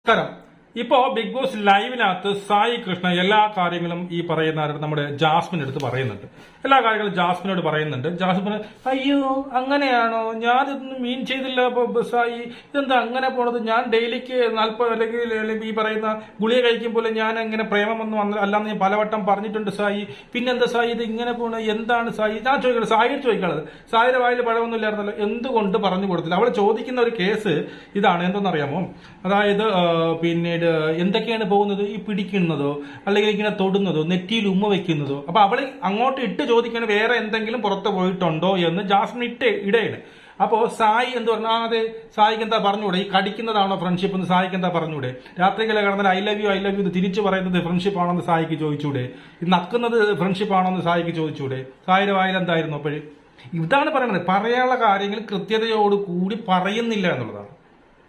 നമസ്കാരം. ഇപ്പോ big boss ലൈവിനകത്ത് Sai Krishna എല്ലാ കാര്യങ്ങളും ഈ പറയുന്ന നമ്മുടെ ജാസ്മിൻ എടുത്ത് പറയുന്നുണ്ട്. എല്ലാ കാര്യങ്ങളും ജാസ്മിനോട് പറയുന്നുണ്ട്. ജാസ്മിന് അയ്യോ അങ്ങനെയാണോ, ഞാനിതൊന്നും മീൻ ചെയ്തില്ല സായി, ഇതെന്താ അങ്ങനെ പോണത്, ഞാൻ ഡെയിലിക്ക് 40 അല്ലെങ്കിൽ ഈ പറയുന്ന ഗുളിക കഴിക്കും പോലെ ഞാൻ അങ്ങനെ പ്രേമമൊന്നും അല്ലാന്ന് ഞാൻ പലവട്ടം പറഞ്ഞിട്ടുണ്ട് സായി, പിന്നെന്താ സായി ഇത് ഇങ്ങനെ പോണ, എന്താണ് സായി? ഞാൻ ചോദിക്കുന്നത്, സായി ചോദിക്കാനുള്ളത്, സായിയുടെ വായിൽ പഴമൊന്നും ഇല്ലായിരുന്നല്ലോ, എന്തുകൊണ്ട് പറഞ്ഞു കൊടുത്തില്ല? അവൾ ചോദിക്കുന്ന ഒരു കേസ് ഇതാണ്, എന്തെന്നറിയാമോ? അതായത് പിന്നീട് എന്തൊക്കെയാണ് പോകുന്നത്, ഈ പിടിക്കുന്നതോ അല്ലെങ്കിൽ ഇങ്ങനെ തൊടുന്നതോ നെറ്റിയിൽ ഉമ്മ വെക്കുന്നതോ. അപ്പൊ അവള് അങ്ങോട്ട് ഇട്ട് ചോദിക്കണം വേറെ എന്തെങ്കിലും പുറത്ത് പോയിട്ടുണ്ടോ എന്ന് ജാസ്മിൻ ഇടയാണ്. അപ്പോ സായി എന്ത് പറഞ്ഞു, അതെ സായിക്ക് എന്താ പറഞ്ഞൂടെ, ഈ കടിക്കുന്നതാണോ ഫ്രണ്ട്ഷിപ്പ് എന്ന് സായിക്ക് എന്താ പറഞ്ഞൂടെ? രാത്രികളെ കിടന്നാൽ ഐ ലവ് യു തിരിച്ചു പറയുന്നത് ഫ്രണ്ട്ഷിപ്പ് ആണോന്ന് സായിക്ക് ചോദിച്ചൂടെ? ഈ നക്കുന്നത് ഫ്രണ്ട്ഷിപ്പ് ആണോന്ന് സായിക്ക് ചോദിച്ചൂടെ? സായിയുടെ വായിൽ എന്തായിരുന്നു അപ്പോഴ്? ഇതാണ് പറയുന്നത്, പറയാനുള്ള കാര്യങ്ങൾ കൃത്യതയോട് കൂടി പറയുന്നില്ല എന്നുള്ളതാണ്.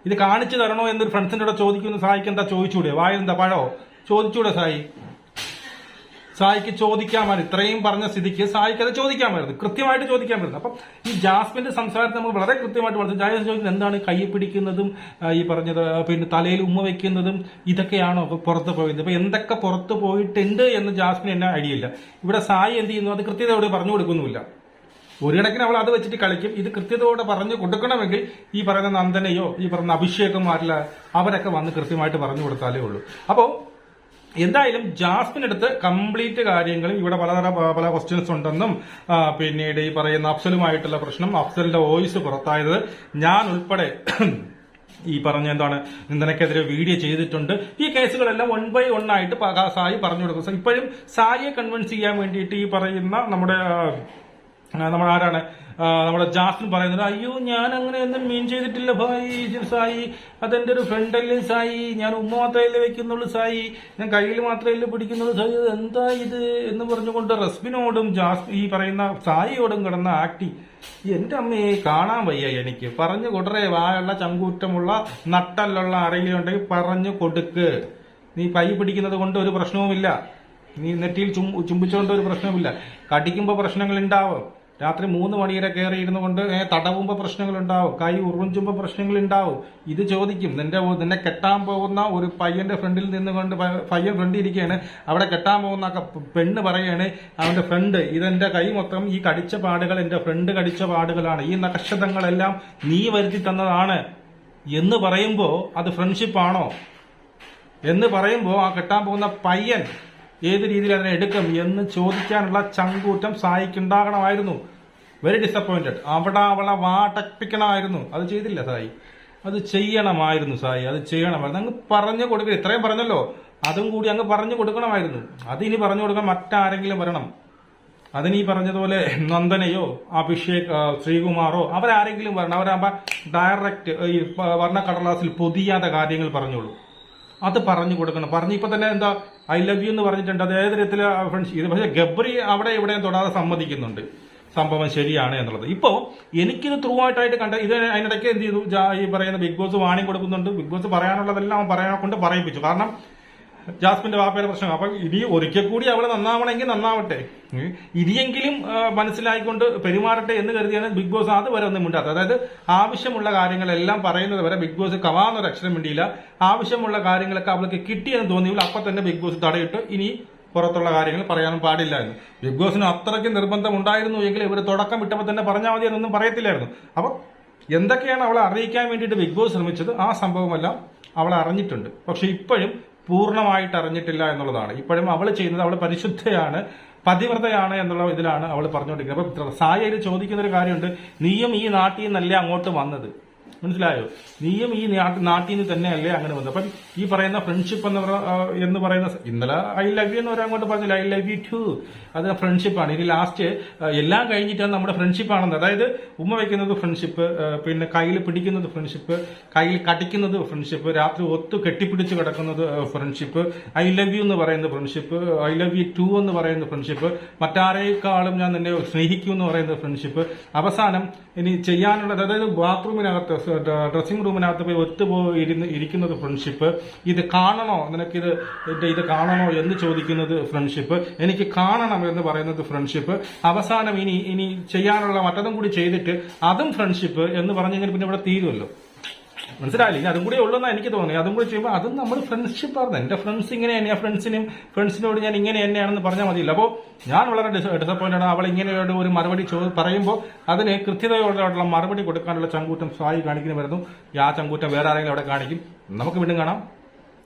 ഇത് കാണിച്ചു തരണോ എന്നൊരു ഫ്രണ്ട്സിന്റെ കൂടെ ചോദിക്കുന്ന സായിക്ക് എന്താ ചോദിച്ചൂടെ? വായിൽ എന്താ പഴോ? ചോദിച്ചൂടെ സായിക്ക് ചോദിക്കാമായിരുന്നു. ഇത്രയും പറഞ്ഞ സ്ഥിതിക്ക് സായിക്ക് അത് ചോദിക്കാമായിരുന്നു, കൃത്യമായിട്ട് ചോദിക്കാമായിരുന്നു. അപ്പം ഈ ജാസ്മിന്റെ സംസാരത്തെ നമ്മൾ വളരെ കൃത്യമായിട്ട് പറഞ്ഞു. ജാസ്മിൻ ചോദിക്കുന്നത് എന്താണ്, കൈ പിടിക്കുന്നതും ഈ പറഞ്ഞത് പിന്നെ തലയിൽ ഉമ്മ വെക്കുന്നതും ഇതൊക്കെയാണോ പുറത്ത് പോയത്? അപ്പൊ എന്തൊക്കെ പുറത്ത് പോയിട്ടുണ്ട് എന്ന് ജാസ്മിൻ എന്നെ ഐഡിയ ഇല്ല. ഇവിടെ സായി എന്ത് ചെയ്യുന്നു, അത് കൃത്യതയോടെ പറഞ്ഞു കൊടുക്കുന്നുമില്ല. ഒരു കണക്കിന് അവൾ അത് വെച്ചിട്ട് കളിക്കും. ഇത് കൃത്യതയോടെ പറഞ്ഞു കൊടുക്കണമെങ്കിൽ ഈ പറയുന്ന നന്ദനയോ ഈ പറയുന്ന അഭിഷേകന്മാരില്ല അവരൊക്കെ വന്ന് കൃത്യമായിട്ട് പറഞ്ഞു കൊടുത്താലേ ഉള്ളൂ. അപ്പോ എന്തായാലും ജാസ്മിൻ അടുത്ത് കംപ്ലീറ്റ് കാര്യങ്ങളും ഇവിടെ പല ക്വസ്റ്റ്യൻസ് ഉണ്ടെന്നും പിന്നീട് ഈ പറയുന്ന അഫ്സലുമായിട്ടുള്ള പ്രശ്നം, അഫ്സലിന്റെ വോയിസ് പുറത്തായത്, ഞാൻ ഉൾപ്പെടെ ഈ പറഞ്ഞ എന്താണ് നിന്ദനക്കെതിരെ വീഡിയോ ചെയ്തിട്ടുണ്ട്. ഈ കേസുകളെല്ലാം 1 by 1 ആയിട്ട് സായി പറഞ്ഞു കൊടുക്കും. ഇപ്പോഴും സായിയെ കൺവിൻസ് ചെയ്യാൻ വേണ്ടിയിട്ട് ഈ പറയുന്ന നമ്മുടെ ആരാണ് നമ്മുടെ ജാസ്മിൻ പറയുന്നത്, അയ്യോ ഞാൻ അങ്ങനെയൊന്നും മീൻ ചെയ്തിട്ടില്ല സായി, അതെന്റെ ഒരു ഫ്രണ്ടല്ലേ സായി, ഞാൻ ഉമ്മ മാത്രമല്ലേ വെക്കുന്നുള്ളൂ സായി, ഞാൻ കയ്യിൽ മാത്രമല്ലേ പിടിക്കുന്നുള്ളൂ സായി, എന്താ ഇത് എന്ന് പറഞ്ഞുകൊണ്ട് റസ്മിനോടും ഈ പറയുന്ന സായിയോടും കിടന്ന ആക്ടിങ് എന്റെ അമ്മയെ കാണാൻ വയ്യ എനിക്ക്. പറഞ്ഞു കൊടുറേ, വായുള്ള ചങ്കൂറ്റമുള്ള നട്ടലുള്ള ആരെങ്കിലും ഉണ്ടെങ്കിൽ പറഞ്ഞു കൊടുക്ക്. നീ കൈ പിടിക്കുന്നത് കൊണ്ട് ഒരു പ്രശ്നവുമില്ല, നീ നെറ്റിയിൽ ചുംബിച്ചുകൊണ്ട് ഒരു പ്രശ്നവുമില്ല. കടിക്കുമ്പോൾ പ്രശ്നങ്ങൾ ഉണ്ടാവും, രാത്രി 3 മണി വരെ കയറി ഇരുന്നു കൊണ്ട് തടവുമ്പോ പ്രശ്നങ്ങൾ ഉണ്ടാവും, കൈ ഉറുഞ്ചുമ്പോ പ്രശ്നങ്ങൾ ഉണ്ടാവും. ഇത് ചോദിക്കും. നിന്നെ കെട്ടാൻ പോകുന്ന ഒരു പയ്യന്റെ ഫ്രണ്ടിൽ നിന്നുകൊണ്ട്, പയ്യൻ ഫ്രണ്ട് ഇരിക്കുകയാണ്, അവിടെ കെട്ടാൻ പോകുന്ന പെണ്ണ് പറയാണ്, അവന്റെ ഫ്രണ്ട് ഇതെന്റെ കൈ മൊത്തം ഈ കടിച്ച പാടുകൾ എന്റെ ഫ്രണ്ട് കടിച്ച പാടുകളാണ്, ഈ നക്ഷത്രങ്ങളെല്ലാം നീ വരുത്തി തന്നതാണ് എന്ന് പറയുമ്പോ അത് ഫ്രണ്ട്ഷിപ്പാണോ എന്ന് പറയുമ്പോ ആ കെട്ടാൻ പോകുന്ന പയ്യൻ ഏത് രീതിയിൽ അതിനെ എടുക്കും എന്ന് ചോദിക്കാനുള്ള ചങ്കൂറ്റം സായിക്ക് ഉണ്ടാകണമായിരുന്നു. Very disappointed. അവളെ വാട്ടപ്പിക്കണമായിരുന്നു. അത് ചെയ്തില്ല സായി. അത് ചെയ്യണമായിരുന്നു സായി, അത് ചെയ്യണമായിരുന്നു. അങ്ങ് പറഞ്ഞു കൊടുക്കുക. ഇത്രയും പറഞ്ഞല്ലോ, അതും കൂടി അങ്ങ് പറഞ്ഞു കൊടുക്കണമായിരുന്നു. അതിനി പറഞ്ഞു കൊടുക്കാൻ മറ്റാരെങ്കിലും വരണം. അതിനീ പറഞ്ഞതുപോലെ നന്ദനയോ അഭിഷേക് ശ്രീകുമാറോ അവരാരെങ്കിലും വരണം. അവരാകുമ്പോ ഡയറക്റ്റ് ഈ വർണ്ണ കടലാസിൽ പൊതിയാത്ത കാര്യങ്ങൾ പറഞ്ഞോളൂ. അത് പറഞ്ഞു കൊടുക്കണം. ഇപ്പൊ തന്നെ എന്താ ഐ ലവ് യു എന്ന് പറഞ്ഞിട്ടുണ്ട്. അത് ഏത് തരത്തില് ഫ്രണ്ട്സ് ഇത്, പക്ഷെ ഗബ്രി അവിടെ ഇവിടെയും തൊടാതെ സമ്മതിക്കുന്നുണ്ട് സംഭവം ശരിയാണ് എന്നുള്ളത്. ഇപ്പോ എനിക്കിത് ത്രൂ ആയിട്ടായിട്ട് കണ്ട ഇത് അതിനിടയ്ക്ക് എന്ത് ചെയ്തു, ഈ പറയുന്ന ബിഗ് ബോസ് വാണിംഗ് കൊടുക്കുന്നുണ്ട്. ബിഗ് ബോസ് പറയാനുള്ളതെല്ലാം അവൻ പറയാനെ കൊണ്ട് പറയിപ്പിച്ചു. കാരണം ജാസ്മിന്റെ വാപ്പയുടെ പ്രശ്നം. അപ്പൊ ഇനി ഒരിക്കൽ കൂടി അവള് നന്നാവണമെങ്കിൽ നന്നാവട്ടെ, ഇനിയെങ്കിലും മനസ്സിലായിക്കൊണ്ട് പെരുമാറട്ടെ എന്ന് കരുതിയാണ് ബിഗ് ബോസ് അതുവരെ ഒന്നും മിണ്ടാത്തത്. അതായത് ആവശ്യമുള്ള കാര്യങ്ങളെല്ലാം പറയുന്നത് വരെ ബിഗ് ബോസ് കവാന്നൊരു അക്ഷരം മിണ്ടിയില്ല. ആവശ്യമുള്ള കാര്യങ്ങളൊക്കെ അവൾക്ക് കിട്ടിയെന്ന് തോന്നിയില്ല. അപ്പൊ തന്നെ ബിഗ് ബോസ് തടയിട്ട് ഇനി പുറത്തുള്ള കാര്യങ്ങൾ പറയാനും പാടില്ല എന്ന്. ബിഗ് ബോസിന് അത്രയ്ക്ക് നിർബന്ധം ഉണ്ടായിരുന്നു എങ്കിൽ ഇവർ തുടക്കം വിട്ടപ്പോൾ തന്നെ പറഞ്ഞാൽ മതി എന്നൊന്നും പറയത്തില്ലായിരുന്നു. അപ്പൊ എന്തൊക്കെയാണ് അവളെ അറിയിക്കാൻ വേണ്ടിയിട്ട് ബിഗ് ബോസ് ശ്രമിച്ചത്, ആ സംഭവമെല്ലാം അവളെ അറിഞ്ഞിട്ടുണ്ട്. പക്ഷെ ഇപ്പോഴും പൂർണ്ണമായിട്ട് അറിഞ്ഞിട്ടില്ല എന്നുള്ളതാണ്. ഇപ്പോഴും അവൾ ചെയ്യുന്നത്, അവൾ പരിശുദ്ധയാണ്, പതിവ്രതയാണ് എന്നുള്ള ഇതിലാണ് അവൾ പറഞ്ഞുകൊണ്ടിരിക്കുന്നത്. അപ്പൊ സായി ചോദിക്കുന്ന ഒരു കാര്യമുണ്ട്, നീയും ഈ നാട്ടിൽ നിന്നല്ലേ അങ്ങോട്ട് വന്നത്, മനസ്സിലായോ? നീയും ഈ നാട്ടിൽ നിന്ന് തന്നെയല്ലേ അങ്ങനെ വന്നത്. അപ്പം ഈ പറയുന്ന ഫ്രണ്ട്ഷിപ്പ് എന്ന് പറയുന്ന, ഇന്നലെ ഐ ലവ് യു എന്ന് ഒരങ്ങോട്ട് പറഞ്ഞില്ല, ഐ ലവ് യു ടു, അത് ഫ്രണ്ട്ഷിപ്പാണ്. ഇനി ലാസ്റ്റ് എല്ലാം കഴിഞ്ഞിട്ടാണ് നമ്മുടെ ഫ്രണ്ട്ഷിപ്പാണെന്ന്. അതായത് ഉമ്മ വയ്ക്കുന്നത് ഫ്രണ്ട്ഷിപ്പ്, പിന്നെ കയ്യിൽ പിടിക്കുന്നത് ഫ്രണ്ട്ഷിപ്പ്, കയ്യിൽ കടിക്കുന്നത് ഫ്രണ്ട്ഷിപ്പ്, രാത്രി ഒത്തു കെട്ടിപ്പിടിച്ച് കിടക്കുന്നത് ഫ്രണ്ട്ഷിപ്പ്, ഐ ലവ് യു എന്ന് പറയുന്ന friendship, I love you too എന്ന് പറയുന്ന ഫ്രണ്ട്ഷിപ്പ്, മറ്റാരേക്കാളും ഞാൻ നിന്നെ സ്നേഹിക്കും എന്ന് പറയുന്ന ഫ്രണ്ട്ഷിപ്പ്, അവസാനം ഇനി ചെയ്യാനുള്ളത്, അതായത് ബാത്റൂമിനകത്ത് ഡ്രസ്സിംഗ് റൂമിനകത്ത് പോയി ഒത്തുപോയി ഇരിക്കുന്നത് ഫ്രണ്ട്ഷിപ്പ്, ഇത് കാണണോ നിനക്കിത് ഇത് കാണണോ എന്ന് ചോദിക്കുന്നത് ഫ്രണ്ട്ഷിപ്പ്, എനിക്ക് കാണണം എന്ന് പറയുന്നത് ഫ്രണ്ട്ഷിപ്പ്, അവസാനം ഇനി ചെയ്യാനുള്ള മറ്റതും കൂടി ചെയ്തിട്ട് അതും ഫ്രണ്ട്ഷിപ്പ് എന്ന് പറഞ്ഞെങ്കിൽ പിന്നെ ഇവിടെ തീരുമല്ലോ. മനസ്സിലായില്ല. ഇനി അതും കൂടി ഉള്ളതെന്നാണ് എനിക്ക് തോന്നി. അതും കൂടി ചെയ്യുമ്പോൾ അതും നമ്മൾ ഫ്രണ്ട്ഷിപ്പ് ആയിരുന്നു. എന്റെ ഫ്രണ്ട്സ് ഇങ്ങനെ തന്നെയാണ്, ഫ്രണ്ട്സിനോട് ഞാൻ ഇങ്ങനെ തന്നെയാണെന്ന് പറഞ്ഞാൽ മതിയില്ല. അപ്പോൾ ഞാൻ വളരെ ഡിസപ്പോയിന്റഡ് ആണ്. അവൾ ഇങ്ങനെ ഒരു മറുപടി പറയുമ്പോൾ അതിന് കൃത്യതയോടുള്ള മറുപടി കൊടുക്കാനുള്ള ചങ്കൂറ്റം സായി കാണിക്കുന്നവരുന്നു. ആ ചങ്കൂറ്റം വേറെ ആരെങ്കിലും അവിടെ കാണിക്കും. നമുക്ക് വീണ്ടും കാണാം.